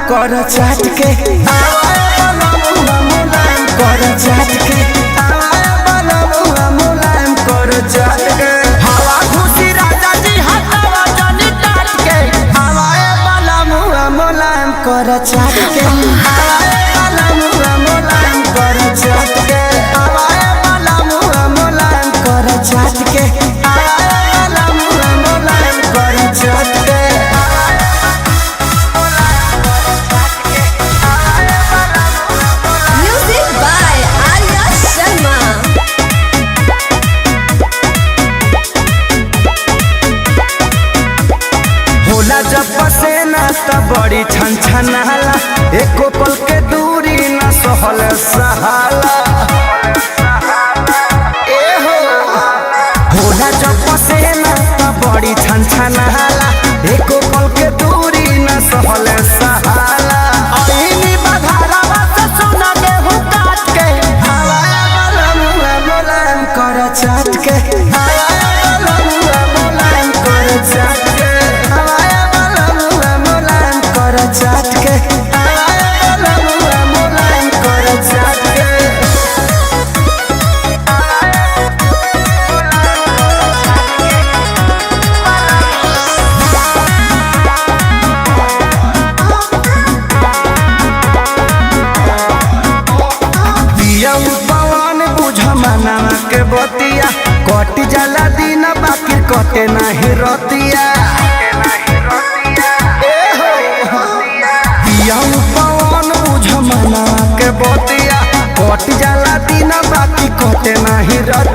कर चाट के कर चाट के कर चाट के हवा खुशी राजा जी हटावा जानी काट के हवाए वाला मुआ मुलायम कर चाट के हवाए वाला मुआ मुलायम कर चाट के हवाए वाला मुआ मुलायम कर चाट के हवाए वाला मुआ मुलायम कर चाट के जब पसेना त बड़ी छन छनाला एको पल के दूरी न सहल सहाला ए हो होला जब पसेना त बड़ी छन छनाला एको पल के दूरी न सहल सहाला आईनी बधारावा से सुना गेहूं काट के हवाया वाला मुआ मुलायम कर चाट के हवाया वाला मुआ मुलायम कर चाट के चाट के हवाया वाला मुआ मुलायम कर चाट के दिया पवन बुझ मनावा के बतिया कट जाला दिन बाकी कटे नहीं रतिया पवन बुझ मना के बतिया कट जाला दिन बाकी कटे नहीं रतिया।